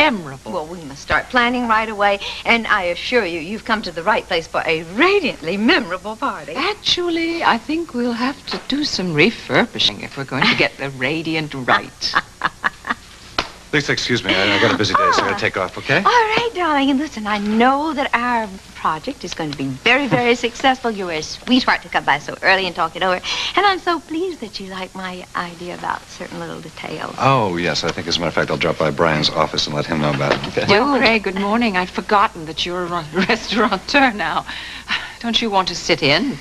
memorable. Well, we must start planning right away, and I assure you, you've come to the right place for a radiantly memorable party. Actually, I think we'll have to do some refurbishing if we're going to get the radiant right. Lisa, excuse me. I got a busy day, so I gotta take off, okay? All right, darling. And listen, I know that our project is going to be very, very successful. You're a sweetheart to come by so early and talk it over. And I'm so pleased that you like my idea about certain little details. Oh, yes. I think, as a matter of fact, I'll drop by Brian's office and let him know about it. Okay. Well, Craig, good morning. I'd forgotten that you're a restaurateur now. Don't you want to sit in?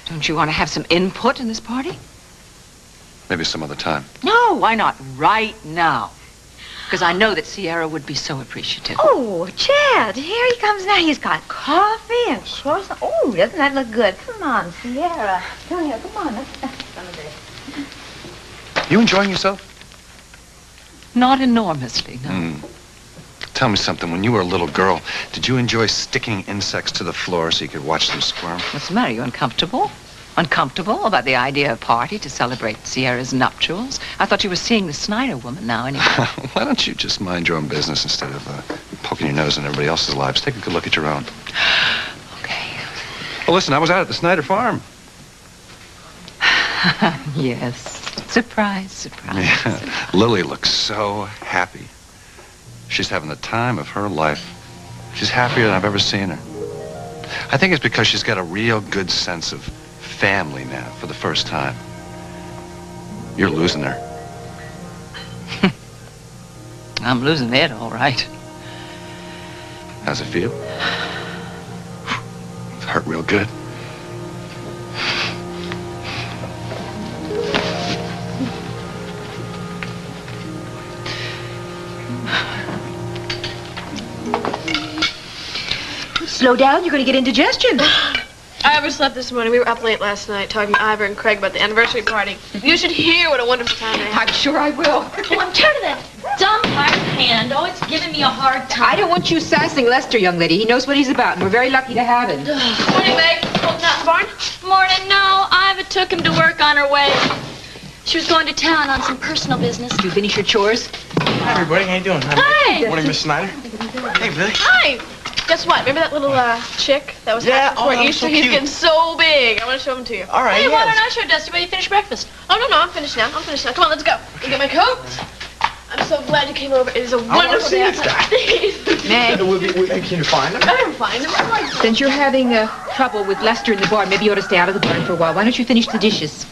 Don't you want to have some input in this party? Maybe some other time. No, why not right now? Because I know that Sierra would be so appreciative. Oh, Chad, here he comes now. He's got coffee and croissant. Oh, doesn't that look good? Come on, Sierra. Come here, come on. Let's have some of this. You enjoying yourself? Not enormously, no. Tell me something. When you were a little girl, did you enjoy sticking insects to the floor so you could watch them squirm? What's the matter? You uncomfortable? Uncomfortable about the idea of a party to celebrate Sierra's nuptials? I thought you were seeing the Snyder woman now, anyway. Why don't you just mind your own business instead of poking your nose in everybody else's lives? Take a good look at your own. Okay. Well, listen, I was out at the Snyder farm. Yes. Surprise, surprise. Yeah. Lily looks so happy. She's having the time of her life. She's happier than I've ever seen her. I think it's because she's got a real good sense of family now for the first time. You're losing her. I'm losing it, all right. How's it feel? It hurt real good. Slow down, you're going to get indigestion. I overslept this morning. We were up late last night talking to Ivor and Craig about the anniversary party. You should hear what a wonderful time they had. I'm sure I will. Oh, I'm tired of that dumb hired hand. Oh, it's giving me a hard time. I don't want you sassing Lester, young lady. He knows what he's about, and we're very lucky to have him. Morning, Meg. Holding out in the barn? Morning, no. Ivor took him to work on her way. She was going to town on some personal business. Did you finish your chores? Hi, everybody. How you doing? Hi. Morning, Miss Snyder. Hey, Billy. Hi. Guess what? Remember that little chick that was Yeah, before oh, Easter? so He's cute. getting so big. I want to show him to you. All right, Hey, why yes. don't I show Dusty while you finish breakfast? Oh, no, I'm finished now. Come on, let's go. You get my coat? I'm so glad you came over. It is a wonderful day outside. Meg, Can you find them? I don't find them. since you're having trouble with Lester in the barn, maybe you ought to stay out of the barn for a while. Why don't you finish the dishes?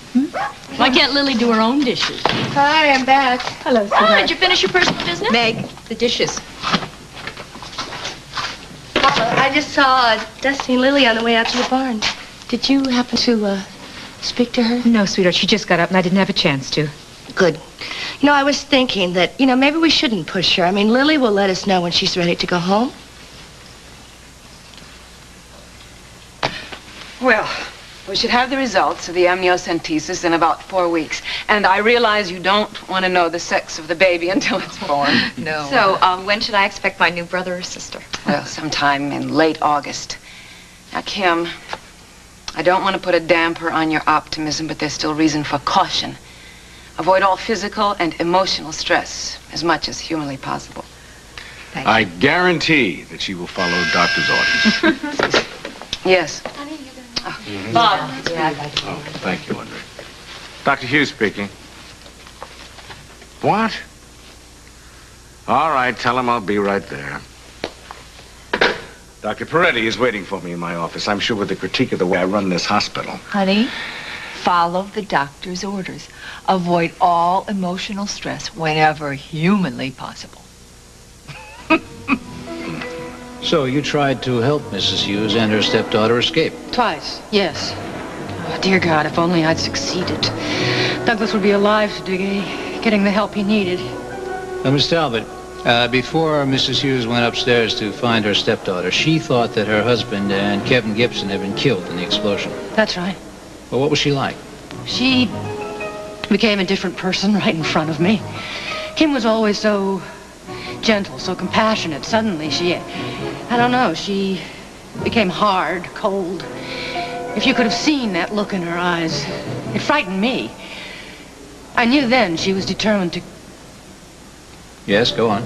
Why can't Lily do her own dishes? Hi, I'm back. Hello, Oh, sweetheart. did you finish your personal business? Meg, the dishes. I just saw Dusty and Lily on the way out to the barn. Did you happen to speak to her? No, sweetheart, she just got up and I didn't have a chance to. Good. You know, I was thinking that, maybe we shouldn't push her. I mean, Lily will let us know when she's ready to go home. Well, we should have the results of the amniocentesis in about 4 weeks. And I realize you don't want to know the sex of the baby until it's born. No. So, when should I expect my new brother or sister? Well, sometime in late August. Now, Kim, I don't want to put a damper on your optimism, but there's still reason for caution. Avoid all physical and emotional stress as much as humanly possible. I guarantee that she will follow doctor's orders. Yes. Bob. Oh, thank you, Andre. Dr. Hughes speaking. What? All right, tell him I'll be right there. Dr. Peretti is waiting for me in my office, I'm sure with a critique of the way I run this hospital. Honey, follow the doctor's orders. Avoid all emotional stress whenever humanly possible. So you tried to help Mrs. Hughes and her stepdaughter escape? Twice, yes. Oh, dear God, if only I'd succeeded. Douglas would be alive today, getting the help he needed. Now, Miss Talbot, before Mrs. Hughes went upstairs to find her stepdaughter, she thought that her husband and Kevin Gibson had been killed in the explosion. That's right. Well, what was she like? She became a different person right in front of me. Kim was always so gentle, so compassionate. Suddenly I don't know, she became hard, cold. If you could have seen that look in her eyes, it frightened me. I knew then she was determined to... Yes, go on.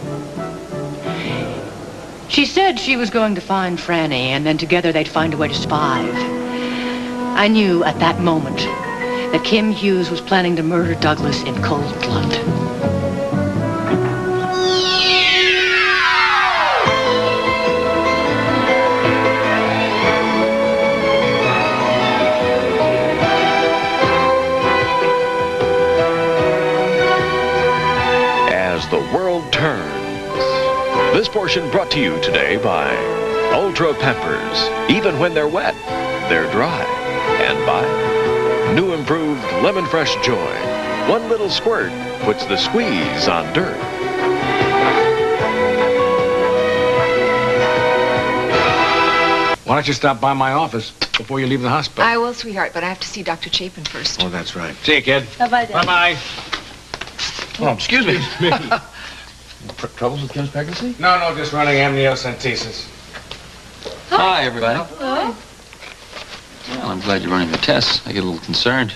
She said she was going to find Franny, and then together they'd find a way to survive. I knew at that moment that Kim Hughes was planning to murder Douglas in cold blood. As the world turns. This portion brought to you today by Ultra Pampers. Even when they're wet, they're dry. And by new improved Lemon Fresh Joy. One little squirt puts the squeeze on dirt. Why don't you stop by my office before you leave the hospital? I will, sweetheart, but I have to see Dr. Chapin first. Oh, that's right. See you, kid. Bye-bye, Dad. Bye-bye. Oh, excuse me. Troubles with Kim's pregnancy? No, just running amniocentesis. Hi, everybody. Hello. Well, I'm glad you're running the tests. I get a little concerned.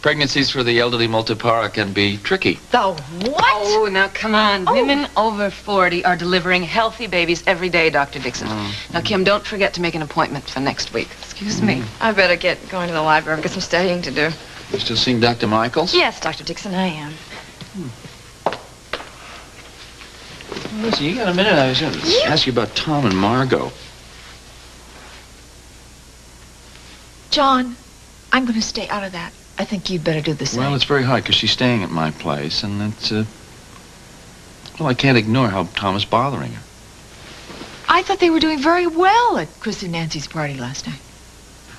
Pregnancies for the elderly multipara can be tricky. The what? Oh, now come on. Women over 40 are delivering healthy babies every day, Dr. Dixon. Now, Kim, don't forget to make an appointment for next week. Excuse me. I better get going to the library. I've got some studying to do. You still seeing Dr. Michaels? Yes, Dr. Dixon, I am. Well, listen, you got a minute? I was going to ask you about Tom and Margot. John, I'm going to stay out of that. I think you'd better do the same. Well, it's very hard because she's staying at my place, and it's, well, I can't ignore how Tom is bothering her. I thought they were doing very well at Chris and Nancy's party last night.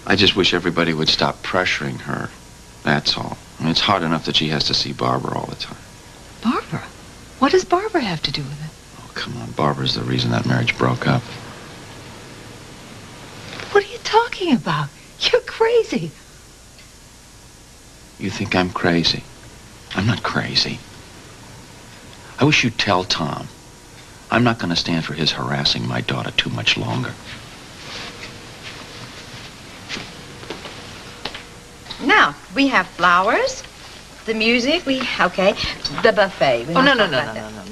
I just wish everybody would stop pressuring her. That's all. I mean, it's hard enough that she has to see Barbara all the time. Barbara? What does Barbara have to do with it? Oh, come on. Barbara's the reason that marriage broke up. What are you talking about? You're crazy. You think I'm crazy? I'm not crazy. I wish you'd tell Tom. I'm not going to stand for his harassing my daughter too much longer. Now, we have flowers, the music, okay, the buffet. Oh,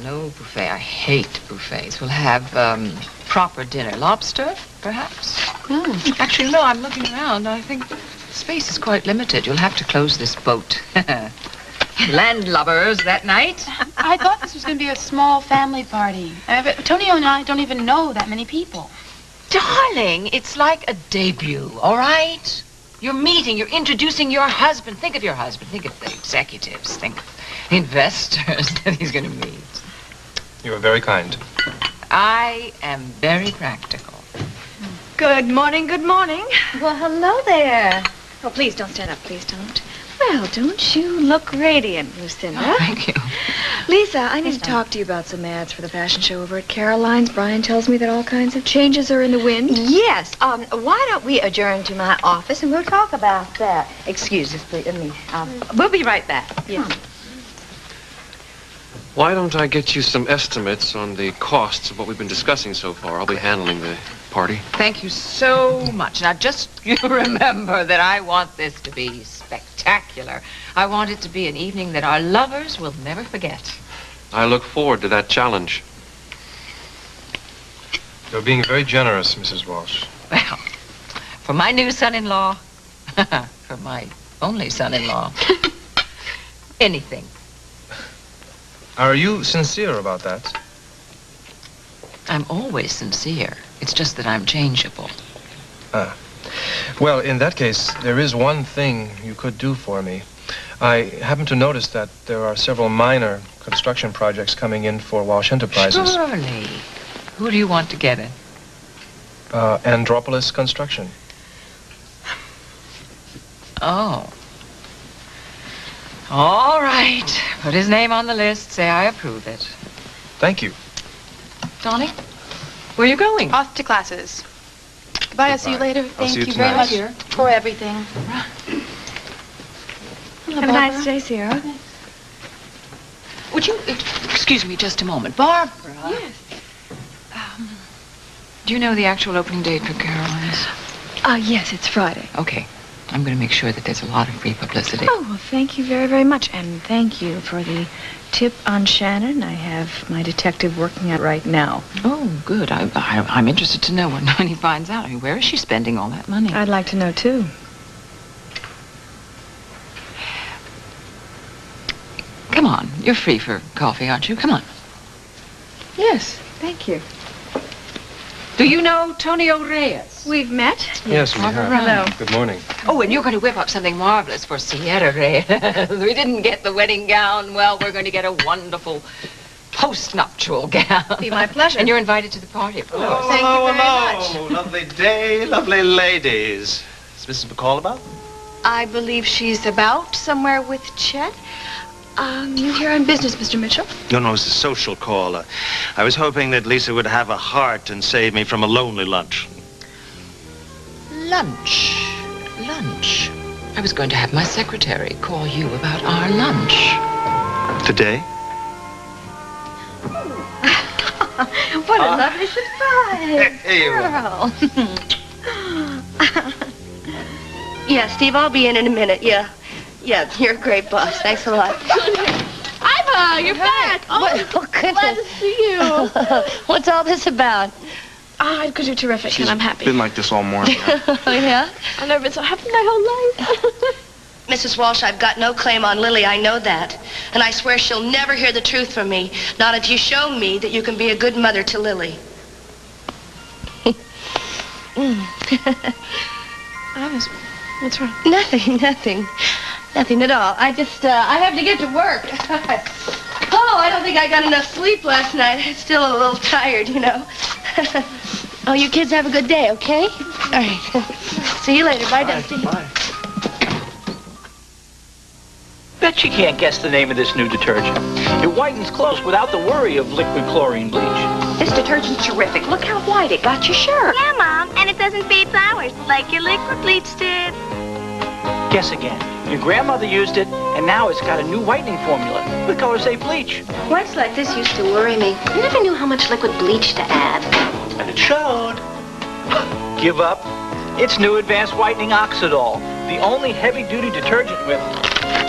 no buffet. I hate buffets. We'll have proper dinner. Lobster, perhaps? Actually, no, I'm looking around. I think space is quite limited. You'll have to close this boat. Landlubbers that night. I thought this was going to be a small family party. Tonio and I don't even know that many people. Darling, it's like a debut, all right? You're meeting, you're introducing your husband. Think of your husband. Think of the executives. Think of the investors that he's going to meet. You are very kind. I am very practical. Good morning, good morning. Well, hello there. Oh, please don't stand up, please don't. Well, don't you look radiant, Lucinda? Oh, thank you. Lisa, I need to talk to you about some ads for the fashion show over at Caroline's. Brian tells me that all kinds of changes are in the wind. Yes. Why don't we adjourn to my office and we'll talk about that. Excuse us, please. We'll be right back. Yes. Why don't I get you some estimates on the costs of what we've been discussing so far? I'll be handling the party. Thank you so much. Now, just you remember that I want this to be spectacular. I want it to be an evening that our lovers will never forget. I look forward to that challenge. You're being very generous, Mrs. Walsh. Well, for my new son-in-law, for my only son-in-law, anything. Are you sincere about that? I'm always sincere. It's just that I'm changeable. Well, in that case, there is one thing you could do for me. I happen to notice that there are several minor construction projects coming in for Walsh Enterprises. Surely. Who do you want to get in? Andropolis Construction. Oh. All right. Put his name on the list. Say I approve it. Thank you. Donnie, where are you going? Off to classes. Goodbye, I'll see you later. I'll see Thank you you very much tonight. for everything. Have a nice day, Sierra. Would you excuse me just a moment? Barbara. Yes. Do you know the actual opening date for Caroline's? Yes, it's Friday. Okay. I'm going to make sure that there's a lot of free publicity. Oh, well, thank you very, very much. And thank you for the tip on Shannon. I have my detective working on it right now. Oh, good. I'm interested to know when he finds out. I mean, where is she spending all that money? I'd like to know, too. Come on. You're free for coffee, aren't you? Come on. Yes, thank you. Do you know Tonio Reyes? We've met. Yes, we have. Hello. Good morning. Oh, and you're going to whip up something marvelous for Sierra Reyes. We didn't get the wedding gown. Well, we're going to get a wonderful post-nuptial gown. Be my pleasure. And you're invited to the party, of course. Thank you very much. Hello. Lovely day, lovely ladies. Is Mrs. McCall about? I believe she's about somewhere with Chet. You here on business, Mr. Mitchell? No, it's a social call. I was hoping that Lisa would have a heart and save me from a lonely lunch. Lunch. I was going to have my secretary call you about our lunch. Today? What a lovely surprise. Hey, Girl. Yeah, Steve, I'll be in a minute. Yeah, you're a great boss. Thanks a lot. Iva, you're back. Oh, goodness. Glad to see you. What's all this about? Because you're terrific, and I'm happy. Been like this all morning. Oh, yeah? I've never been so happy my whole life. Mrs. Walsh, I've got no claim on Lily, I know that. And I swear she'll never hear the truth from me, not if you show me that you can be a good mother to Lily. What's wrong? Nothing at all. I have to get to work. Oh, I don't think I got enough sleep last night. I'm still a little tired, you know. Oh, you kids have a good day, okay? All right. See you later. Bye, Dusty. Bye. Bet you can't guess the name of this new detergent. It whitens clothes without the worry of liquid chlorine bleach. This detergent's terrific. Look how white it got your shirt. Yeah, Mom, and it doesn't fade flowers like your liquid bleach did. Guess again. Your grandmother used it, and now it's got a new whitening formula with color-safe bleach. Whites like this used to worry me. I never knew how much liquid bleach to add. And it showed. Give up. It's new advanced whitening Oxidol, the only heavy-duty detergent with,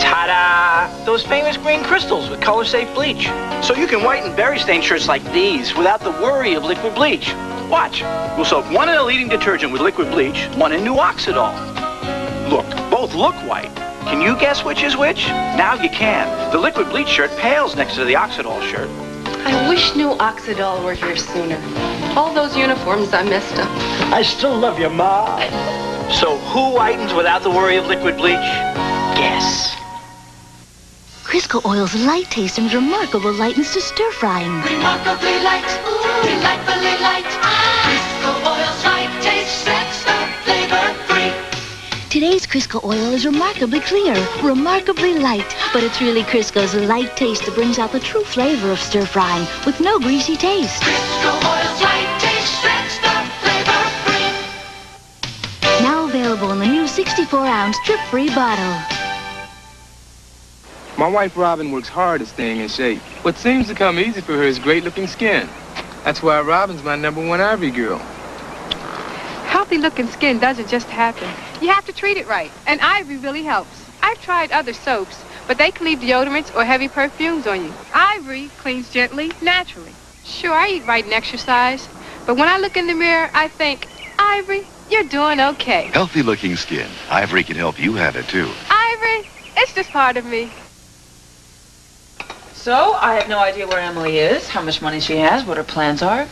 ta-da, those famous green crystals with color-safe bleach. So you can whiten berry-stained shirts like these without the worry of liquid bleach. Watch. We'll soak one in a leading detergent with liquid bleach, one in new Oxidol. Look, both look white. Can you guess which is which? Now you can. The liquid bleach shirt pales next to the Oxidol shirt. I wish new Oxidol were here sooner. All those uniforms I messed up. I still love you, Ma. So who whitens without the worry of liquid bleach? Guess. Crisco oil's light taste and remarkable lightens to stir-frying. Remarkably light, delightfully light. Crisco oil's light taste sets the flavor free. Today's Crisco oil is remarkably clear, remarkably light, but it's really Crisco's light taste that brings out the true flavor of stir-frying with no greasy taste. Crisco oil's light taste sets the flavor free. Now available in the new 64-ounce drip-free bottle. My wife Robin works hard at staying in shape. What seems to come easy for her is great-looking skin. That's why Robin's my #1 Ivory girl. Healthy-looking skin doesn't just happen. You have to treat it right, and Ivory really helps. I've tried other soaps, but they can leave deodorants or heavy perfumes on you. Ivory cleans gently, naturally. Sure, I eat right and exercise, but when I look in the mirror, I think, Ivory, you're doing okay. Healthy-looking skin. Ivory can help you have it, too. Ivory, it's just part of me. So, I have no idea where Emily is, how much money she has, what her plans are.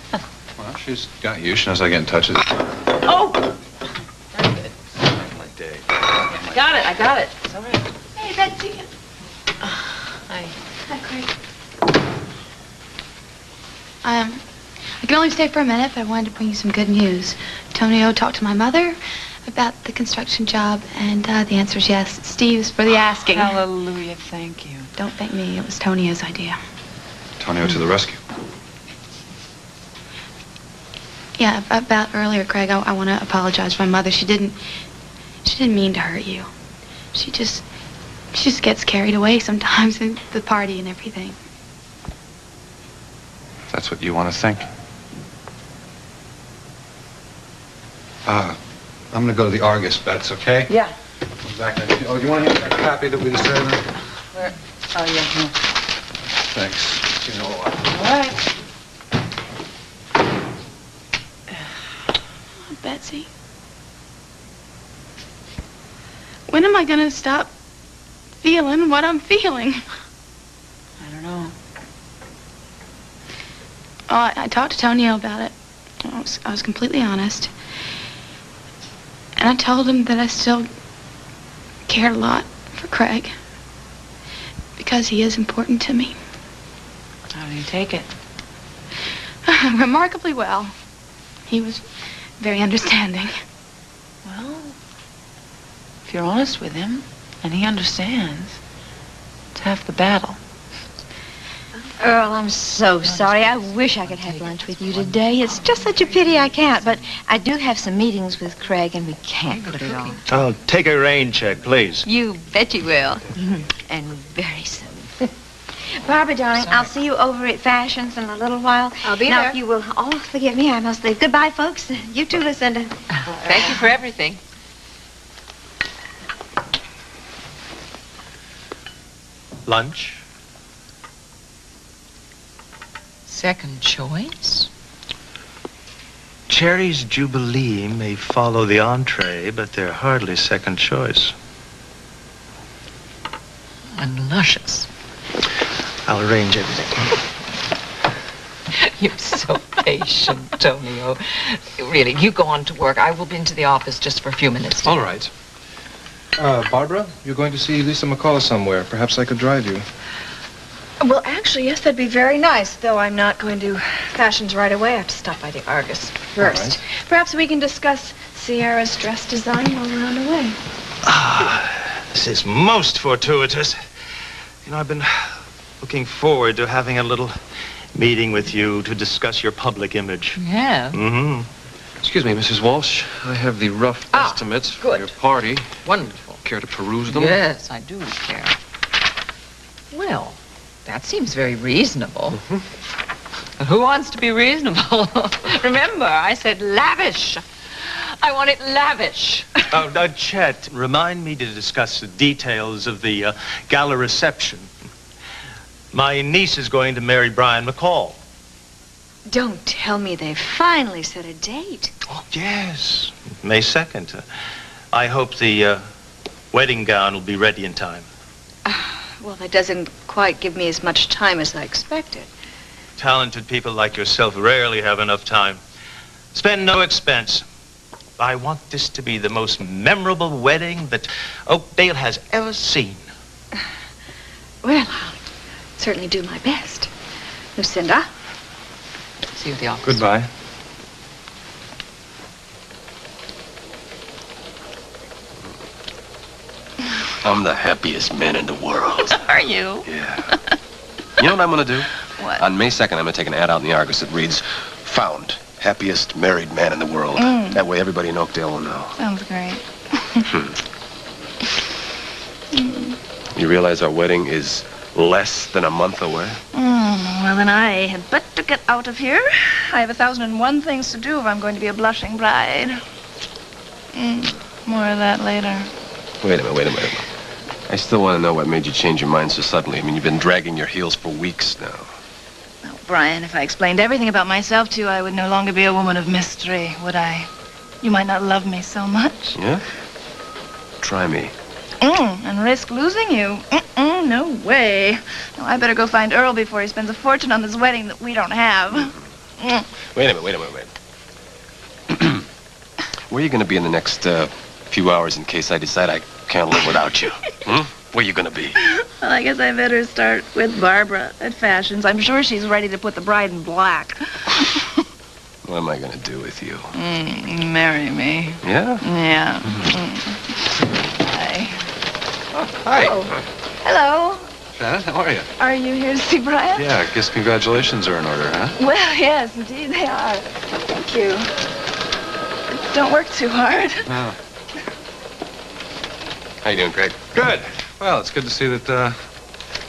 Well, she's got you. She knows I get in touch with her. Oh! Very good. My day. I got it. It's all right. Hey, Betsy. Hi. Hi, Craig. I can only stay for a minute, but I wanted to bring you some good news. Tonio talked to my mother about the construction job, and the answer is yes. Steve's for the asking. Hallelujah, thank you. Don't thank me. It was Tonio's idea. Tonio to the rescue. Yeah, about earlier, Craig, I want to apologize to my mother. She didn't mean to hurt you. She just gets carried away sometimes in the party and everything. That's what you want to think. I'm going to go to the Argus, Bets, okay? Yeah. Back then. Oh, do you want to hear that copy that we decided on? Where? Oh, yeah. No. Thanks. You know what? All right. Betsy. When am I going to stop feeling what I'm feeling? I don't know. Oh, I talked to Tonio about it. I was completely honest. And I told him that I still cared a lot for Craig. Because he is important to me. How did he take it? Remarkably well. He was very understanding. Well, if you're honest with him, and he understands, it's half the battle. Earl, I'm so sorry. I wish I could have lunch with you today. It's just such a pity I can't, but I do have some meetings with Craig, and we can't put it off. Oh, take a rain check, please. You bet you will. And very soon. Barbara, darling, I'll see you over at Fashions in a little while. I'll be now, there. If you will all forgive me, I must leave. Goodbye, folks. You too, Lucinda. Thank you for everything. Lunch? Second choice? Cherry's Jubilee may follow the entree, but they're hardly second choice. And luscious. I'll arrange everything. You're so patient, Tonio. Really, you go on to work. I will be into the office just for a few minutes. All right. Barbara, you're going to see Lisa McCall somewhere. Perhaps I could drive you. Well, actually, yes, that'd be very nice, though I'm not going to Fashions right away. I have to stop by the Argus first. Right. Perhaps we can discuss Sierra's dress design while we're on the way. This is most fortuitous. You know, I've been looking forward to having a little meeting with you to discuss your public image. Yeah. Mm-hmm. Excuse me, Mrs. Walsh. I have the rough estimates for your party. Wonderful. Care to peruse them? Yes, I do care. Well, that seems very reasonable. Who wants to be reasonable? Remember, I said lavish. I want it lavish. Chet, remind me to discuss the details of the gala reception. My niece is going to marry Brian McCall. Don't tell me they finally set a date. Oh, yes. May 2nd. I hope the wedding gown will be ready in time. Well, that doesn't quite give me as much time as I expected. Talented people like yourself rarely have enough time. Spend no expense. I want this to be the most memorable wedding that Oakdale has ever seen. Well, I'll certainly do my best. Lucinda? See you at the office. Goodbye. I'm the happiest man in the world. Are you? Yeah. You know what I'm going to do? What? On May 2nd, I'm going to take an ad out in the Argus that reads, "Found happiest married man in the world." That way everybody in Oakdale will know. Sounds great. You realize our wedding is less than a month away? Well, then I had better get out of here. I have 1,001 things to do if I'm going to be a blushing bride. More of that later. Wait a minute. I still want to know what made you change your mind so suddenly. I mean, you've been dragging your heels for weeks now. Oh, Brian, if I explained everything about myself to you, I would no longer be a woman of mystery, would I? You might not love me so much. Yeah? Try me. And risk losing you. No way. No, I better go find Earl before he spends a fortune on this wedding that we don't have. Wait a minute. Where are you going to be in the next few hours in case I decide I can't live without you? Where are you going to be? Well, I guess I better start with Barbara at Fashions. I'm sure she's ready to put the bride in black. What am I going to do with you? Marry me. Yeah? Yeah. Hi. Oh, hi. Oh. Hello. Janet, how are you? Are you here to see Brian? Yeah, I guess congratulations are in order, huh? Well, yes, indeed they are. Thank you. Don't work too hard. No. How you doing, Craig? Good. Well, it's good to see that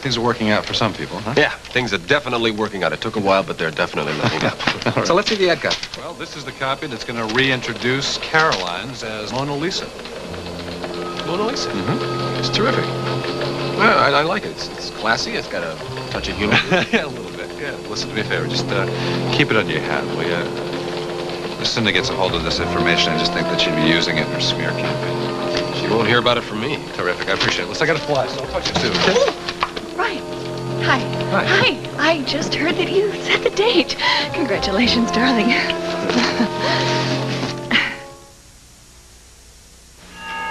things are working out for some people, huh? Yeah, things are definitely working out. It took a while, but they're definitely looking up. Right. So let's see the ad copy. Well, this is the copy that's going to reintroduce Caroline's as Mona Lisa. Illinois? It's terrific. Well, I like it. It's classy. It's got a touch of humor. Yeah, a little bit. Yeah. Listen, do me a favor. Just keep it under your hat, will you? As Cindy gets a hold of this information, I just think that she'd be using it in her smear campaign. She won't hear about it from me. Terrific. I appreciate it. Listen, I got to fly, so I'll talk to you soon. Okay? Right. Hi. Hi. I just heard that you set the date. Congratulations, darling.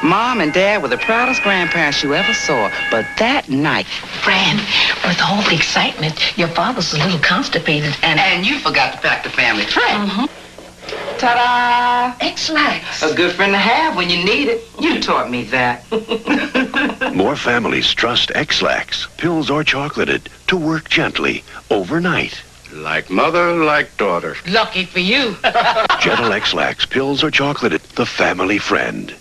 Mom and Dad were the proudest grandparents you ever saw, but that night... Fran, with all the excitement, your father's a little constipated And you forgot to pack the family tray. Mm-hmm. Ta-da! X-Lax. A good friend to have when you need it. You taught me that. More families trust X-Lax, pills or chocolated, to work gently overnight. Like mother, like daughter. Lucky for you. Gentle X-Lax, pills or chocolated, the family friend.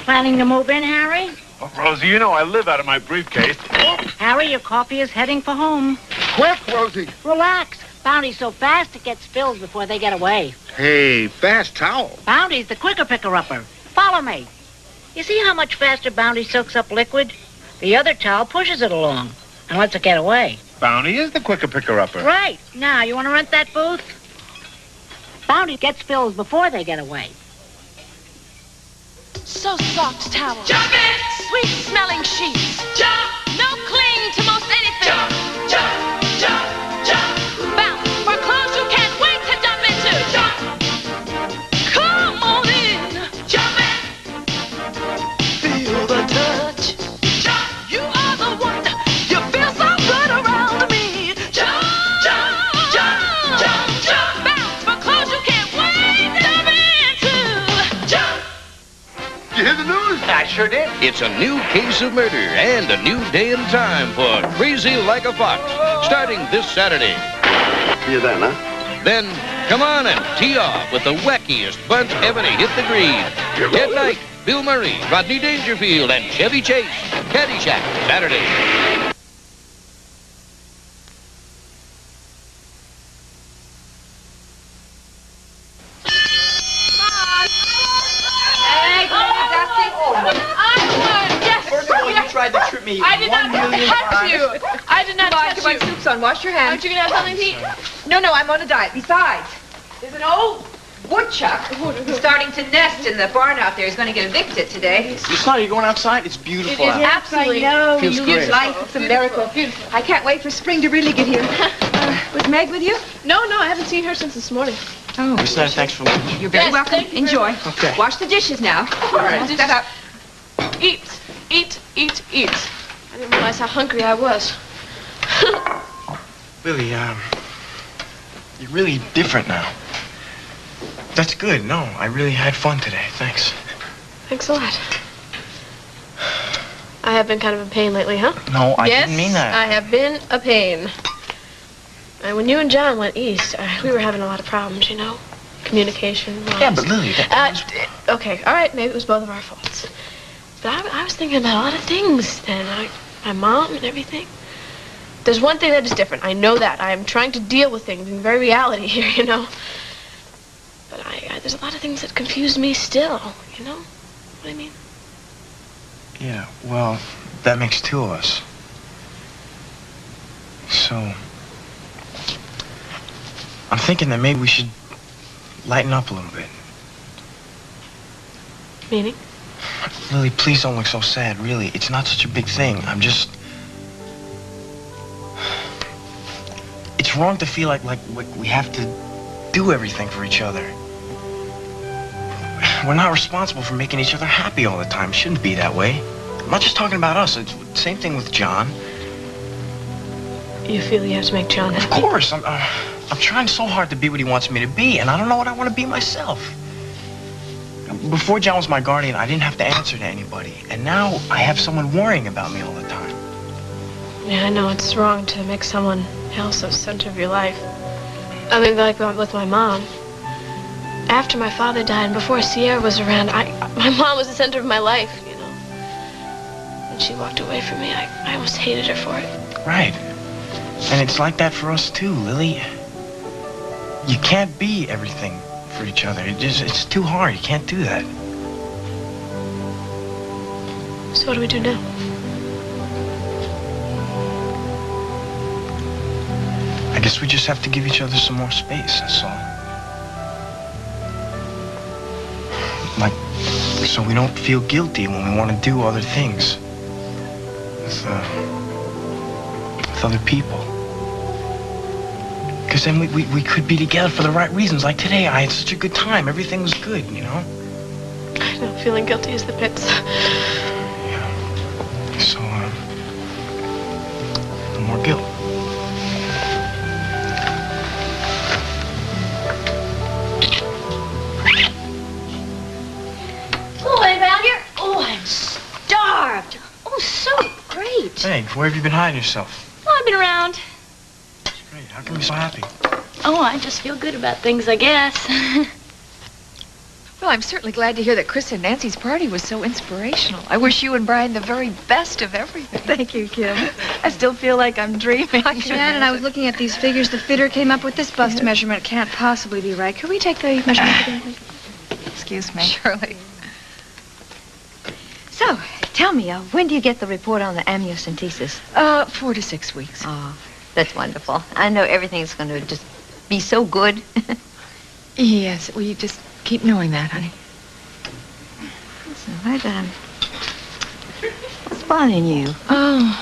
Planning to move in, Harry? Oh, Rosie, you know I live out of my briefcase. Harry, your coffee is heading for home. Quick, Rosie. Relax. Bounty's so fast it gets spilled before they get away. Hey, fast towel. Bounty's the quicker picker-upper. Follow me. You see how much faster Bounty soaks up liquid? The other towel pushes it along and lets it get away. Bounty is the quicker picker-upper. Right. Now, you want to rent that booth? Bounty gets spills before they get away. So soft towel. Jump it! Sweet smelling sheets. Jump! No cling to most anything. Jump! Jump! Jump! Jump! Bounce for clothes you can't wait to jump into. Jump! Come on in. Jump it! Feel the touch. Jump! You are the one. You feel so good around me. Jump! Jump! Jump! Jump! Jump! Bounce for clothes you can't wait to jump into. Jump! You hear the news? I sure did. It's a new case of murder and a new day and time for Crazy Like a Fox, starting this Saturday. See you then, huh? Then, come on and tee off with the wackiest bunch ever to hit the green. Ed Knight, Bill Murray, Rodney Dangerfield, and Chevy Chase. Caddyshack, Saturday. Tried to trip me. I did not touch you. I did not touch you. Soup's on. Wash your hands. Aren't you gonna have something to eat? No, I'm on a diet. Besides, there's an old woodchuck who's starting to nest in the barn out there. He's going to get evicted today. Son, are you going outside? It's beautiful out. Absolutely. Feels great. Life, it's a miracle. I can't wait for spring to really get here. Was Meg with you? No, I haven't seen her since this morning. Oh. Listen, thanks for lunch. You're very welcome. Thank you Enjoy. Okay. Wash the dishes now. All right. Step up. Eat. I didn't realize how hungry I was. Lily, you're really different now. That's good. No, I really had fun today. Thanks. Thanks a lot. I have been kind of a pain lately, huh? No, I didn't mean that. I have been a pain. And when you and John went east, we were having a lot of problems, you know? Communication. Yeah, but Lily, okay, all right, maybe it was both of our faults. But I was thinking about a lot of things then. My mom and everything. There's one thing that is different. I know that. I am trying to deal with things in very reality here, you know? But there's a lot of things that confuse me still, you know? What I mean? Yeah, well, that makes two of us. So, I'm thinking that maybe we should lighten up a little bit. Meaning? Lily, please don't look so sad, really. It's not such a big thing. It's wrong to feel like we have to do everything for each other. We're not responsible for making each other happy all the time. It shouldn't be that way. I'm not just talking about us. It's the same thing with John. You feel you have to make John happy? Of course. I'm trying so hard to be what he wants me to be, and I don't know what I want to be myself. Before John was my guardian, I didn't have to answer to anybody. And now I have someone worrying about me all the time. Yeah, I know it's wrong to make someone else the center of your life. I mean, like with my mom. After my father died and before Sierra was around, my mom was the center of my life, you know. When she walked away from me, I almost hated her for it. Right. And it's like that for us too, Lily. You can't be everything for each other. It's too hard. You can't do that. So what do we do now? I guess we just have to give each other some more space, that's all. Like, so we don't feel guilty when we want to do other things with other people. Because then we could be together for the right reasons. Like today, I had such a good time. Everything was good, you know? I know, feeling guilty is the pits. So, no more guilt. Oh, anybody out here? Oh, I'm starved. Oh, so great. Hey, where have you been hiding yourself? Oh, I've been around. Great, how can you be so happy? Oh, I just feel good about things, I guess. Well, I'm certainly glad to hear that Chris and Nancy's party was so inspirational. I wish you and Brian the very best of everything. Thank you, Kim. I still feel like I'm dreaming. Jan and I was looking at these figures. The fitter came up with this bust measurement. Can't possibly be right. Could we take the measurement again, please? Excuse me. Surely. So, tell me, when do you get the report on the amniocentesis? 4 to 6 weeks. Oh, that's wonderful. I know everything's going to just be so good. Yes, well, you just keep knowing that, honey. Listen, what's bothering you? Oh,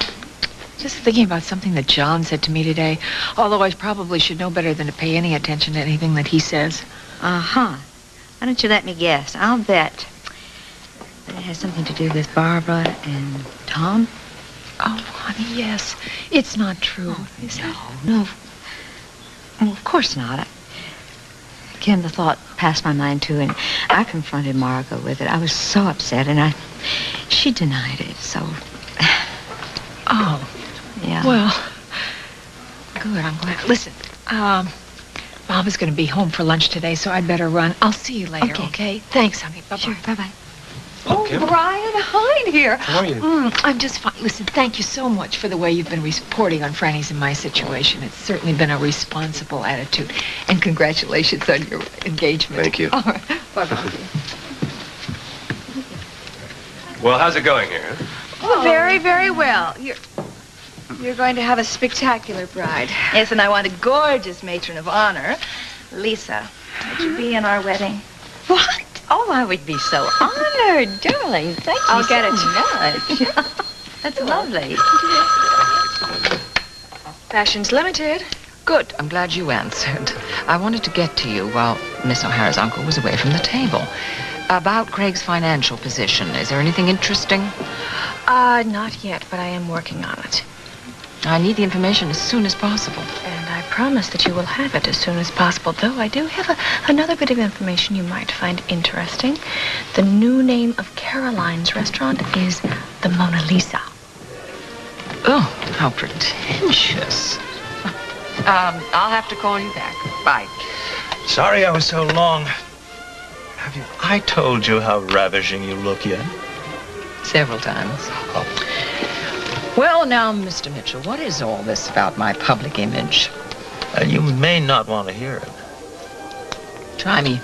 just thinking about something that John said to me today. Although I probably should know better than to pay any attention to anything that he says. Uh-huh. Why don't you let me guess? I'll bet that it has something to do with Barbara and Tom. Oh, honey, yes. It's not true, is it? No. Well, of course not. Kim, the thought passed my mind, too, and I confronted Margot with it. I was so upset, and she denied it, so... Oh. Yeah. Well, good, I'm glad. Listen, Mom is going to be home for lunch today, so I'd better run. I'll see you later, okay? Thanks, honey. Bye-bye. Sure, bye-bye. Oh, Kim? Brian, hi here. How are you? I'm just fine. Listen, thank you so much for the way you've been reporting on Franny's and my situation. It's certainly been a responsible attitude. And congratulations on your engagement. Thank you. All right. Bye-bye. Well, how's it going here? Oh, very, very well. You're going to have a spectacular bride. Yes, and I want a gorgeous matron of honor. Lisa, would you be in our wedding? What? Oh, I would be so honored, darling. Thank you I'll get so it. much. That's lovely. Fashion's limited. Good. I'm glad you answered. I wanted to get to you while Miss O'Hara's uncle was away from the table. About Craig's financial position. Is there anything interesting? Not yet, but I am working on it. I need the information as soon as possible. And I promise that you will have it as soon as possible, though I do have another bit of information you might find interesting. The new name of Caroline's restaurant is the Mona Lisa. Oh, how pretentious. I'll have to call you back. Bye. Sorry I was so long. Have I told you how ravishing you look yet? Several times. Well, now, Mr. Mitchell, what is all this about my public image? You may not want to hear it. Try me.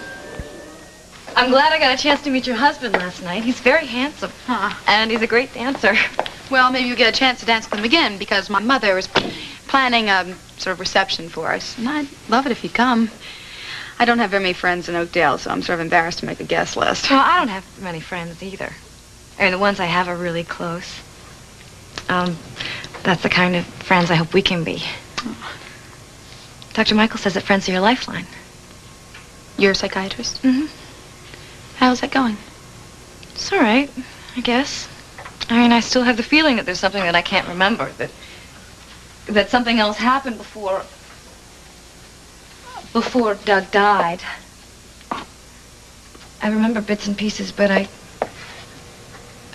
I'm glad I got a chance to meet your husband last night. He's very handsome. And he's a great dancer. Well, maybe you'll get a chance to dance with him again because my mother is planning a sort of reception for us. And I'd love it if you'd come. I don't have very many friends in Oakdale, so I'm sort of embarrassed to make the guest list. Well, I don't have many friends either. I mean, the ones I have are really close. That's the kind of friends I hope we can be. Dr. Michael says that friends are your lifeline. You're a psychiatrist? Mm-hmm. How's that going? It's all right, I guess. I mean, I still have the feeling that there's something that I can't remember, that something else happened before Doug died. I remember bits and pieces, but I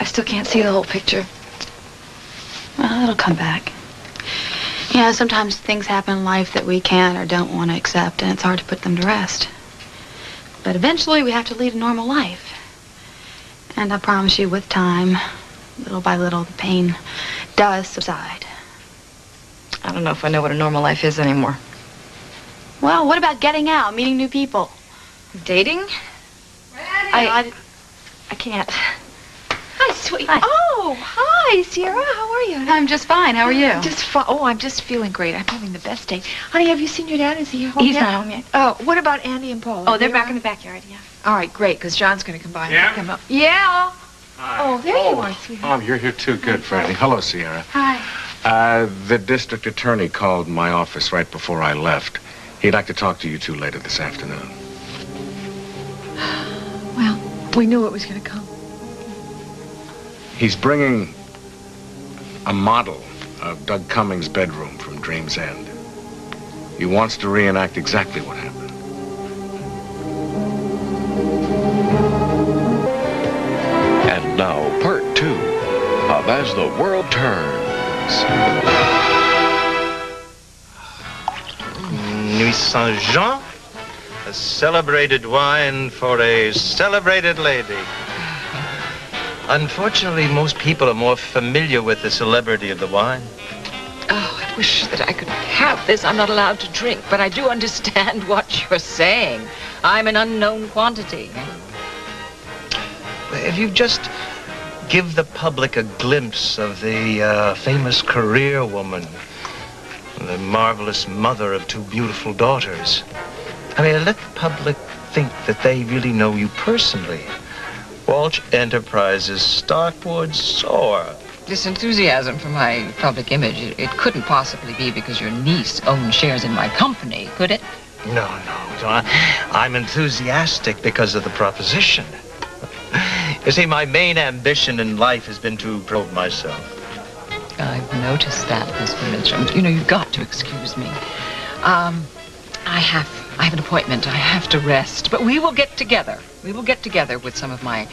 still can't see the whole picture. Well, it'll come back. You know, sometimes things happen in life that we can't or don't want to accept, and it's hard to put them to rest. But eventually, we have to lead a normal life. And I promise you, with time, little by little, the pain does subside. I don't know if I know what a normal life is anymore. Well, what about getting out, meeting new people? Dating? I can't. Hi, sweet. Hi. Oh, hi, Sierra. How are you? I'm just fine. How are you? Just fine. Oh, I'm just feeling great. I'm having the best day. Honey, have you seen your dad? Is he home He's yet? not home yet. Oh, what about Andy and Paul? Oh, they're back in the backyard, yeah. All right, great, because John's going to come by. Yeah? Come up. Yeah. Hi. Oh, there you are, sweetheart. Oh, you're here too. Good, Franny. Hello, Sierra. Hi. The district attorney called my office right before I left. He'd like to talk to you two later this afternoon. Well, we knew it was going to come. He's bringing a model of Doug Cummings' bedroom from Dream's End. He wants to reenact exactly what happened. And now, part 2 of As the World Turns. Nuit Saint-Jean, a celebrated wine for a celebrated lady. Unfortunately, most people are more familiar with the celebrity of the wine. Oh, I wish that I could have this. I'm not allowed to drink, but I do understand what you're saying. I'm an unknown quantity. If you just give the public a glimpse of the famous career woman, the marvelous mother of 2 beautiful daughters. I mean, let the public think that they really know you personally. Walsh Enterprises stock would soar. This enthusiasm for my public image, it couldn't possibly be because your niece owned shares in my company, could it? No. I'm enthusiastic because of the proposition. You see, my main ambition in life has been to promote myself. I've noticed that, Mr. Mitchell. You know, you've got to excuse me. I have an appointment. I have to rest. But we will get together. We will get together with some of my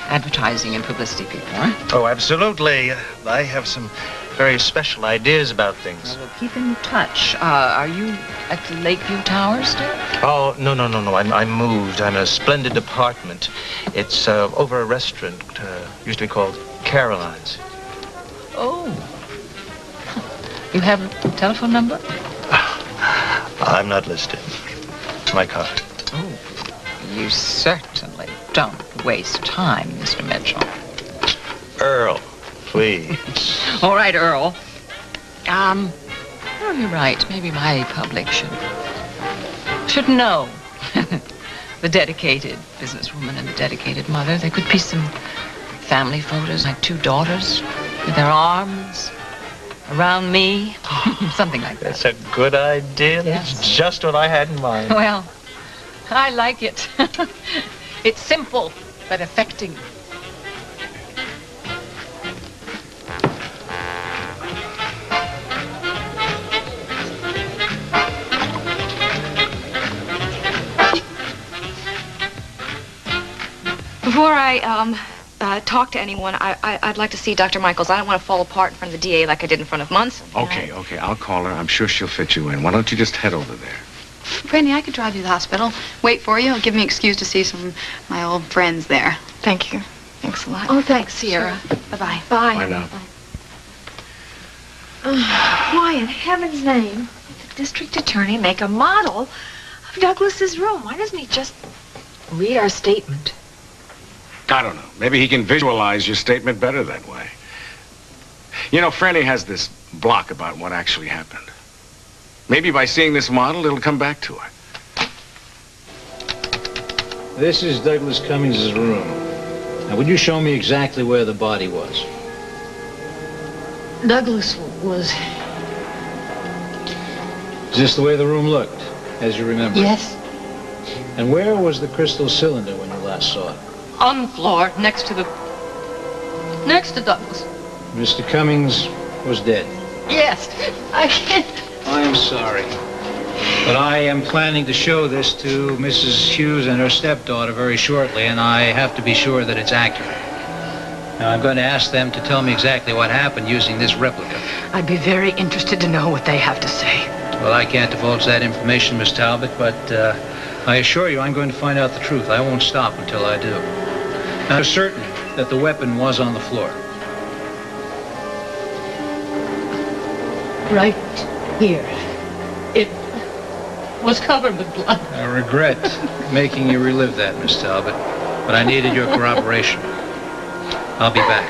advertising and publicity people, huh? Oh, absolutely. I have some very special ideas about things. Well, we'll keep in touch. Are you at the Lakeview Towers still? Oh, no. I moved. I'm in a splendid apartment. It's over a restaurant, used to be called Caroline's. Oh. You have a telephone number? I'm not listed. My card. Oh, you certainly don't waste time, Mr. Mitchell. Earl, please. All right, Earl. Oh, you're right. Maybe my public should know. The dedicated businesswoman and the dedicated mother. There could be some family photos, like 2 daughters with their arms around me. Something like that. That's a good idea. Yes. That's just what I had in mind. Well, I like it. It's simple, but affecting. Before I talk to anyone, I'd like to see Dr. Michaels. I don't want to fall apart in front of the DA like I did in front of Munson. Okay, I'll call her. I'm sure she'll fit you in. Why don't you just head over there? Brandy, I could drive you to the hospital. Wait for you. It'll give me an excuse to see some of my old friends there. Thank you. Thanks a lot. Oh, thanks, Sierra. Bye-bye. Bye. Bye now. Why in heaven's name did the district attorney make a model of Douglas's room? Why doesn't he just read our statement? I don't know. Maybe he can visualize your statement better that way. You know, Franny has this block about what actually happened. Maybe by seeing this model, it'll come back to her. This is Douglas Cummings' room. Now, would you show me exactly where the body was? Douglas was... Is this the way the room looked, as you remember? Yes. And where was the crystal cylinder when you last saw it? On the floor, next to Douglas. Mr. Cummings was dead. Yes. I can't... I am sorry, but I am planning to show this to Mrs. Hughes and her stepdaughter very shortly, and I have to be sure that it's accurate. Now, I'm going to ask them to tell me exactly what happened using this replica. I'd be very interested to know what they have to say. Well, I can't divulge that information, Miss Talbot, but I assure you I'm going to find out the truth. I won't stop until I do. Now, I'm certain that the weapon was on the floor. Right here. It was covered with blood. I regret making you relive that, Miss Talbot, but I needed your corroboration. I'll be back.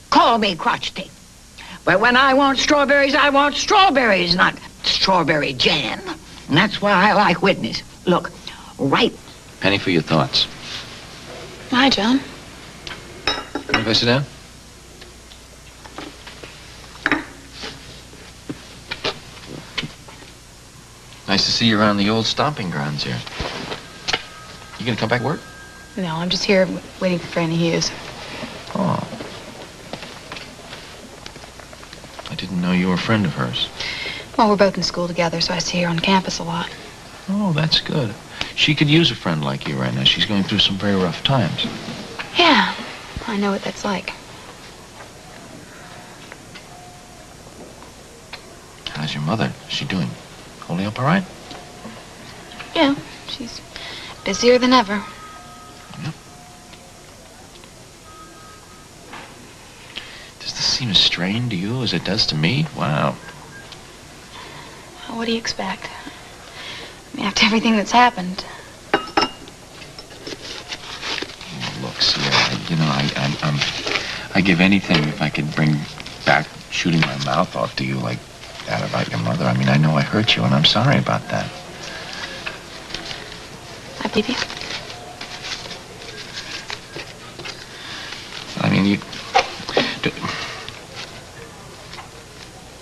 Call me crotchety. But when I want strawberries, not strawberry jam. And that's why I like Whitney's. Look, right. Penny for your thoughts. Hi, John. Mind if I sit down? Nice to see you around the old stomping grounds here. You gonna come back to work? No, I'm just here waiting for Franny Hughes. Oh. I didn't know you were a friend of hers. Well, we're both in school together, so I see her on campus a lot. Oh, that's good. She could use a friend like you right now. She's going through some very rough times. Yeah, I know what that's like. How's your mother? Is she doing? Holding up all right? Yeah, she's busier than ever. Does this seem as strained to you as it does to me? Wow. Well, what do you expect? I mean, after everything that's happened. Oh, look, Sierra, you know, I give anything if I could bring back shooting my mouth off to you like that about your mother. I mean, I know I hurt you, and I'm sorry about that. I believe you. I mean,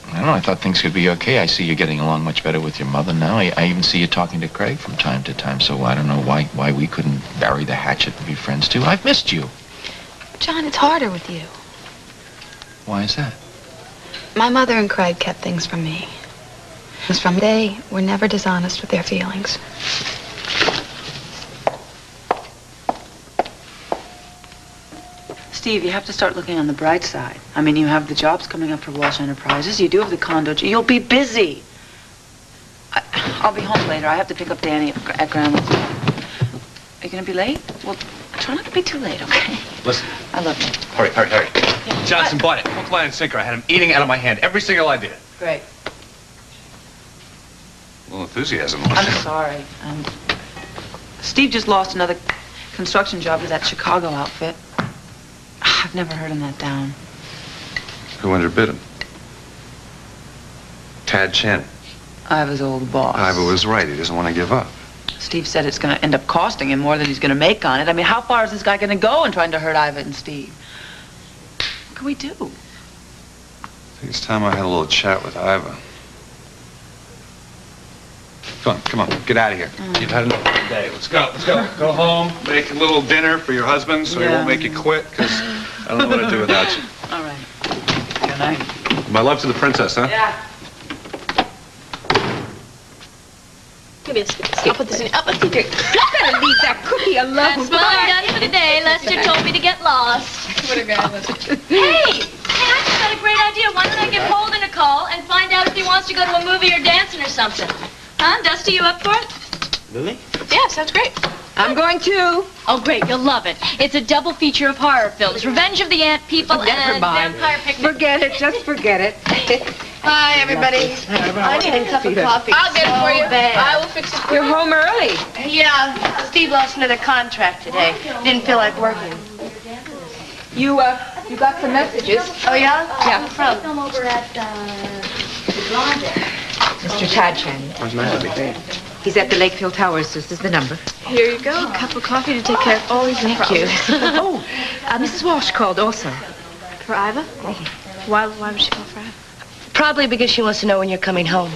I don't know, I thought things could be okay. I see you getting along much better with your mother now. I even see you talking to Craig from time to time, so I don't know why we couldn't bury the hatchet and be friends, too. I've missed you. John, it's harder with you. Why is that? My mother and Craig kept things from me. They were never dishonest with their feelings. Steve, you have to start looking on the bright side. I mean, you have the jobs coming up for Walsh Enterprises. You do have the condo. You'll be busy. I'll be home later. I have to pick up Danny at Grandma's. Are you going to be late? Well, try not to be too late, okay? Listen. I love you. Hurry. Yeah. Johnson bought it. Hook, line, and sinker. I had him eating out of my hand every single idea. Great. A little enthusiasm. I'm sorry. Steve just lost another construction job with that Chicago outfit. I've never heard him that down. Who underbid him? Tad Chen. Iva's old boss. Iva was right. He doesn't want to give up. Steve said it's going to end up costing him more than he's going to make on it. I mean, how far is this guy going to go in trying to hurt Iva and Steve? What can we do? I think it's time I had a little chat with Iva. Come on, get out of here. You've had enough of the day. Let's go. Go home, make a little dinner for your husband so he won't make you quit, because I don't know what to do without you. All right. Good night. My love to the princess, huh? Yeah. Give me a scoop. I'll put this in. I'll put this in. You better leave that cookie alone. That's what I'm done for the day. Lester told me to get lost. What a guy, Lester. Hey, I just got a great idea. Why don't I give Holden a call and find out if he wants to go to a movie or dancing or something? Huh, Dusty, you up for it? Lily? Yeah, sounds great. I'm going too. Oh, great, you'll love it. It's a double feature of horror films. Revenge of the Ant People and Vampire Picnic. Forget it. Just forget it. Hi, everybody. I need a cup of coffee. I'll get it for you. I will fix it for you. You're home early. Yeah, Steve lost another contract today. Didn't feel like working. You got some messages. Oh, yeah? Yeah. Who from? Come over at, Mr. Tad Chen. Where's Natalie? He's at the Lakefield Towers. This is the number. Here you go. A cup of coffee to take care of all these Thank you. Oh, Mrs. Walsh called also. For Iva? Why would she call for Iva? Probably because she wants to know when you're coming home.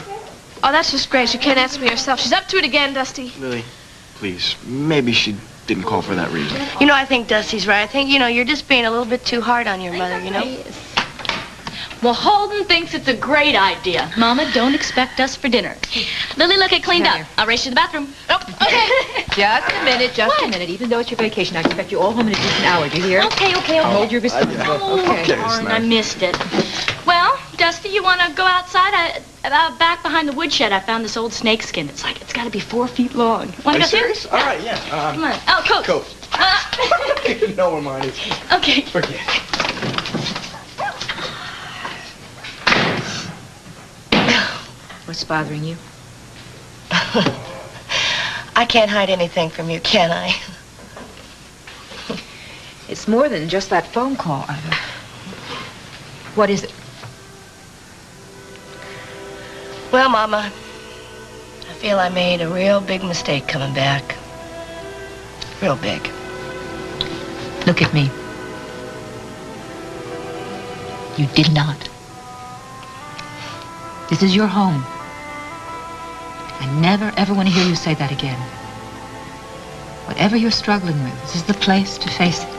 Oh, that's just great. She can't answer me herself. She's up to it again, Dusty. Lily, please. Maybe she didn't call for that reason. You know, I think Dusty's right. I think, you're just being a little bit too hard on your mother, you know? Well, Holden thinks it's a great idea. Mama, don't expect us for dinner. Lily, look, I cleaned up. I'll race you to the bathroom. Oh, okay. Just a minute. Even though it's your vacation, I expect you all home in a decent hour. Do you hear? Okay. I'll hold your response. Oh, darn, I missed it. Well, Dusty, you want to go outside? Back behind the woodshed, I found this old snake skin. It's got to be 4 feet long. Want to go see it? All right, yeah. Come on. Oh, Coach. You know where mine is. Okay. Forget it. What's bothering you? I can't hide anything from you, can I? It's more than just that phone call, Ida. What is it? Well, Mama, I feel I made a real big mistake coming back. Real big. Look at me. You did not. This is your home. I never, ever want to hear you say that again. Whatever you're struggling with, this is the place to face it.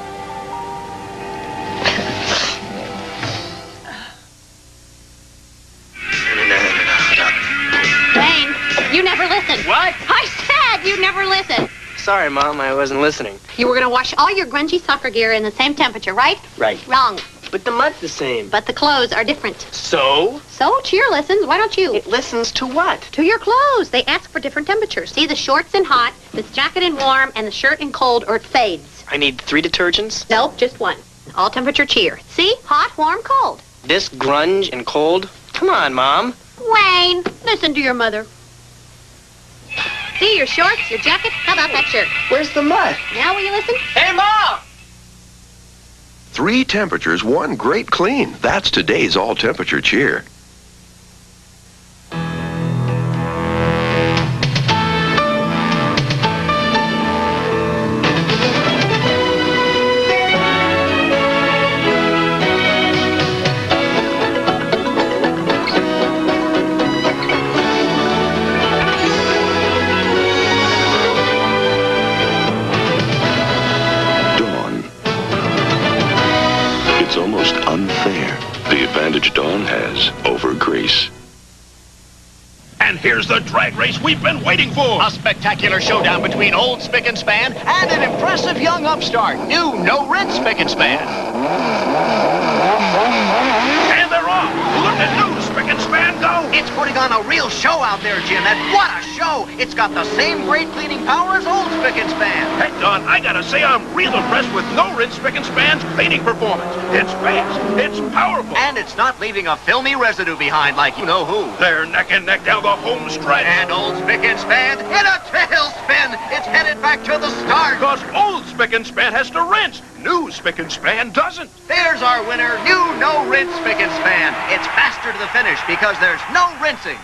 Wayne, you never listened. What? I said you never listened. Sorry, Mom, I wasn't listening. You were going to wash all your grungy soccer gear in the same temperature, right? Right. Wrong. But the mud's the same. But the clothes are different. So? So Cheer listens. Why don't you? It listens to what? To your clothes. They ask for different temperatures. See, the shorts in hot, the jacket in warm, and the shirt in cold, or it fades. I need 3 detergents? Nope, just one. All temperature Cheer. See? Hot, warm, cold. This grunge and cold? Come on, Mom. Wayne, listen to your mother. See, your shorts, your jacket. How about that shirt? Where's the mud? Now will you listen? Hey, Mom! 3 temperatures, 1 great clean. That's today's all-temperature cheer. Unfair, the advantage Dawn has over Grace. And here's the drag race we've been waiting for. A spectacular showdown between old Spick and Span and an impressive young upstart, new no-rinse Spick and Span. And they're off. Look at new Spick and Span go. It's putting on a real show out there, Jim, and what a show! It's got the same great cleaning power as old Spick and Span. Hey, Don, I gotta say I'm real impressed with no-rinse Spick and Span's cleaning performance. It's fast, it's powerful. And it's not leaving a filmy residue behind like you know who. They're neck and neck down the home stretch. And old Spick and Span in a tailspin. It's headed back to the start. Because old Spick and Span has to rinse. New Spick and Span doesn't. There's our winner, new no-rinse Spick and Span. It's faster to the finish because there's no rinsing.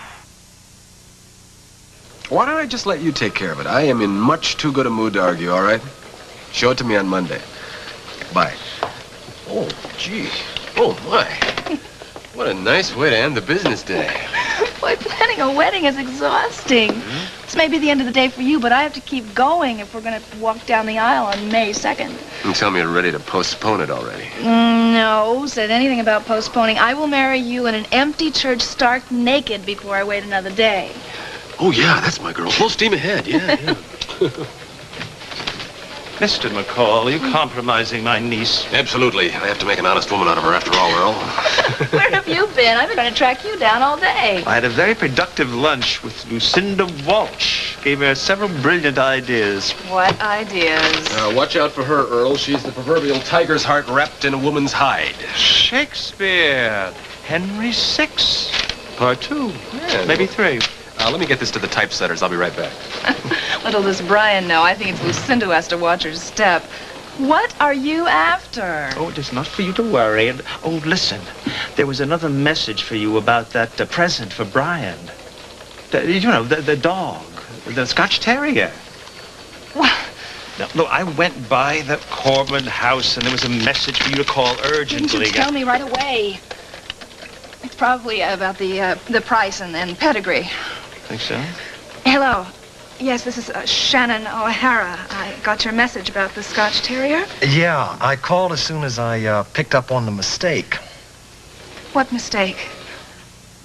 Why don't I just let you take care of it? I am in much too good a mood to argue, all right? Show it to me on Monday. Bye. Oh, gee. Oh, my. What a nice way to end the business day. Boy, planning a wedding is exhausting. It's maybe the end of the day for you, but I have to keep going if we're going to walk down the aisle on May 2nd. You tell me you're ready to postpone it already. No, said anything about postponing. I will marry you in an empty church stark naked before I wait another day. Oh, yeah, that's my girl. Full steam ahead, yeah. Mr. McCall, are you compromising my niece? Absolutely. I have to make an honest woman out of her after all, Earl. Where have you been? I've been trying to track you down all day. I had a very productive lunch with Lucinda Walsh. Gave her several brilliant ideas. What ideas? Watch out for her, Earl. She's the proverbial tiger's heart wrapped in a woman's hide. Shakespeare. Henry VI. Part 2. Yeah, maybe 3. Let me get this to the typesetters. I'll be right back. Little does Brian know. I think it's Lucinda who has to watch her step. What are you after? Oh, it is not for you to worry. And, oh, listen. There was another message for you about that present for Brian. The dog. The Scotch Terrier. What? Now, look, I went by the Corbin house, and there was a message for you to call urgently. Didn't you tell me right away? It's probably about the price and pedigree. Think so? Hello. Yes, this is Shannon O'Hara. I got your message about the Scotch Terrier. Yeah, I called as soon as I picked up on the mistake. What mistake?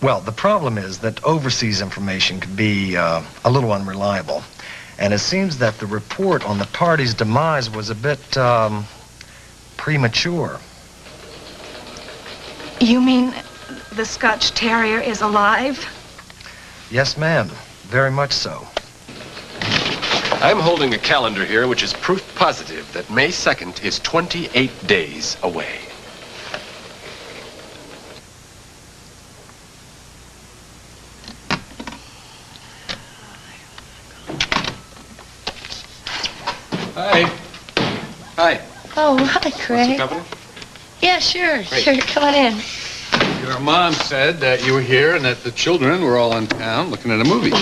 Well, the problem is that overseas information can be a little unreliable. And it seems that the report on the party's demise was a bit premature. You mean the Scotch Terrier is alive? Yes, ma'am. Very much so. I'm holding a calendar here which is proof positive that May 2nd is 28 days away. Hi. Hi. Oh, hi, Craig. Company? Yeah, sure, Great. sure. Come on in. Your mom said that you were here and that the children were all in town looking at a movie.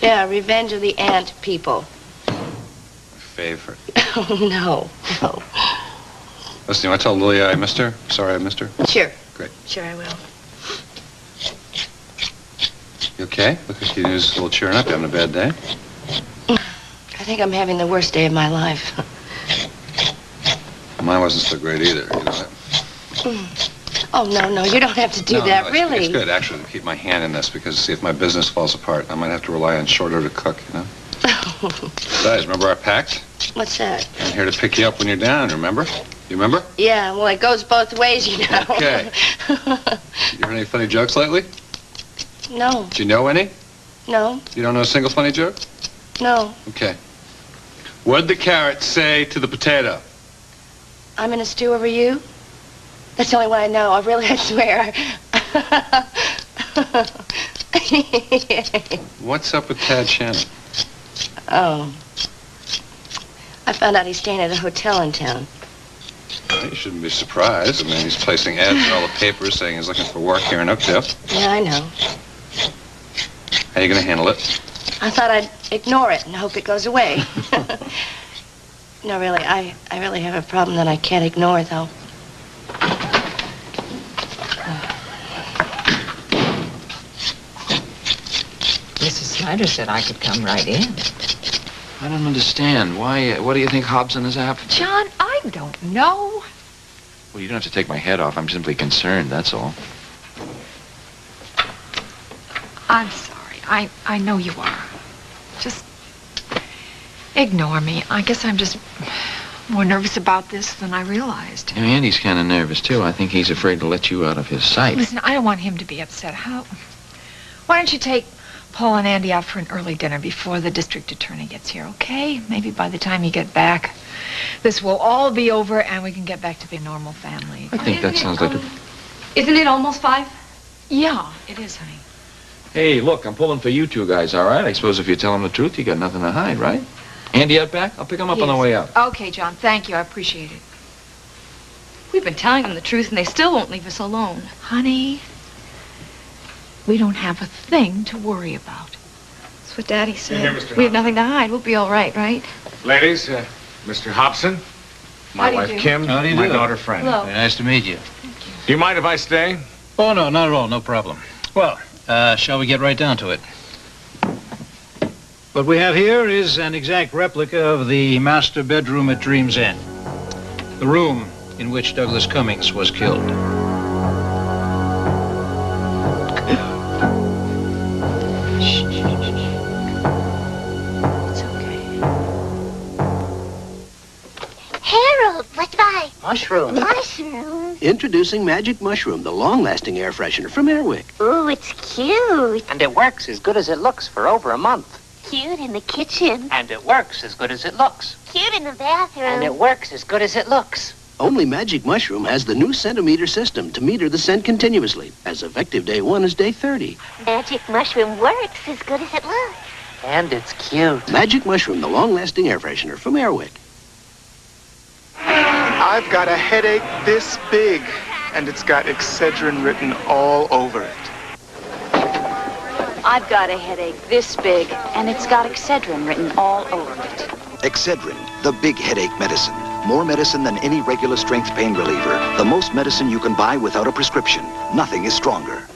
Yeah, Revenge of the Ant People. Favorite. Oh, no. Listen, you want to tell Lily I missed her? Sorry I missed her. Sure. Great. Sure, I will. You okay? Look like you needs a little cheering up. You having a bad day? I think I'm having the worst day of my life. Mine wasn't so great either, you know that. Oh, no, you don't have to do that, it's, really. It's good, actually, to keep my hand in this, because, see, if my business falls apart, I might have to rely on short order cook, you know? Besides, remember our pact? What's that? I'm here to pick you up when you're down, remember? You remember? Yeah, well, it goes both ways, you know. Okay. You heard any funny jokes lately? No, Do you know any? no, You don't know a single funny joke? no. Okay. What'd the carrot say to the potato? I'm in a stew over you? That's the only one I know. I swear. What's up with Tad Shannon? Oh. I found out he's staying at a hotel in town. Well, you shouldn't be surprised. I mean, he's placing ads in all the papers saying he's looking for work here in Oakdale. Yeah, I know. How are you going to handle it? I thought I'd ignore it and hope it goes away. No, really, I really have a problem that I can't ignore, though. Mrs. Snyder said I could come right in. I don't understand. Why, what do you think Hobson is after? John, I don't know. Well, you don't have to take my head off. I'm simply concerned, that's all. I'm sorry. I know you are. Just ignore me. I guess I'm just more nervous about this than I realized. And Andy's kind of nervous, too. I think he's afraid to let you out of his sight. Listen, I don't want him to be upset. Why don't you take Paul and Andy out for an early dinner before the district attorney gets here, okay? Maybe by the time you get back, this will all be over and we can get back to being a normal family. I think that sounds like a... Isn't it almost 5? Yeah, it is, honey. Hey, look, I'm pulling for you two guys, all right? I suppose if you tell him the truth, you got nothing to hide, right? Andy out back? I'll pick him up on the way out. Okay, John, thank you. I appreciate it. We've been telling them the truth, and they still won't leave us alone. Honey, we don't have a thing to worry about. That's what Daddy said. Here, Mr. We have nothing to hide. We'll be all right, right? Ladies, Mr. Hobson, my How do you wife do? Kim, How do you my do? daughter Fran. Hello. Very nice to meet you. Do you mind if I stay? Oh, no, not at all. No problem. Well, shall we get right down to it? What we have here is an exact replica of the master bedroom at Dream's End. The room in which Douglas Cummings was killed. Harold, let's buy. Mushroom. Mushroom. Introducing Magic Mushroom, the long-lasting air freshener from Airwick. Ooh, it's cute. And it works as good as it looks for over a month. Cute in the kitchen. And it works as good as it looks. Cute in the bathroom. And it works as good as it looks. Only Magic Mushroom has the new centimeter system to meter the scent continuously, as effective day 1 is day 30. Magic Mushroom works as good as it looks. And it's cute. Magic Mushroom, the long-lasting air freshener from Airwick. I've got a headache this big, and it's got Excedrin written all over it. I've got a headache this big, and it's got Excedrin written all over it. Excedrin, the big headache medicine. More medicine than any regular strength pain reliever. The most medicine you can buy without a prescription. Nothing is stronger.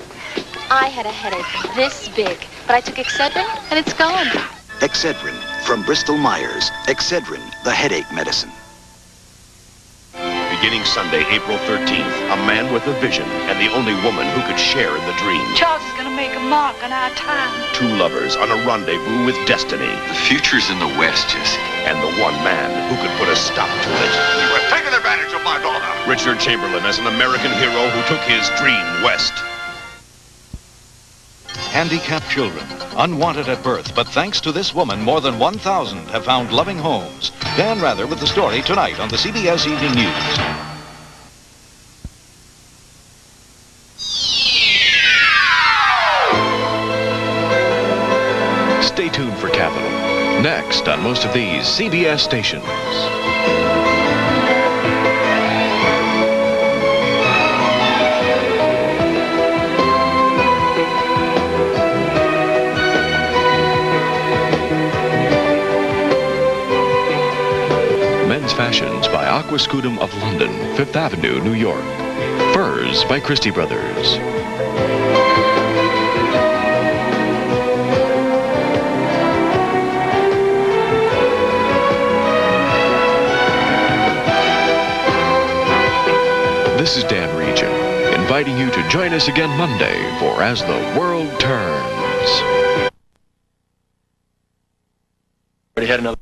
I had a headache this big, but I took Excedrin, and it's gone. Excedrin, from Bristol Myers. Excedrin, the headache medicine. Beginning Sunday, April 13th, a man with a vision and the only woman who could share in the dream. Charles is gonna make a mark on our time. Two lovers on a rendezvous with destiny. The future's in the West, Jesse. And the one man who could put a stop to it. You have taken advantage of my daughter. Richard Chamberlain as an American hero who took his dream west. handicapped children, unwanted at birth, but thanks to this woman, more than 1,000 have found loving homes. Dan Rather with the story tonight on the CBS Evening News. Stay tuned for Capital. Next on most of these CBS stations. Men's Fashions by Aquascutum of London, 5th Avenue, New York. Furs by Christie Brothers. This is Dan Regent, inviting you to join us again Monday for As the World Turns. Already had another...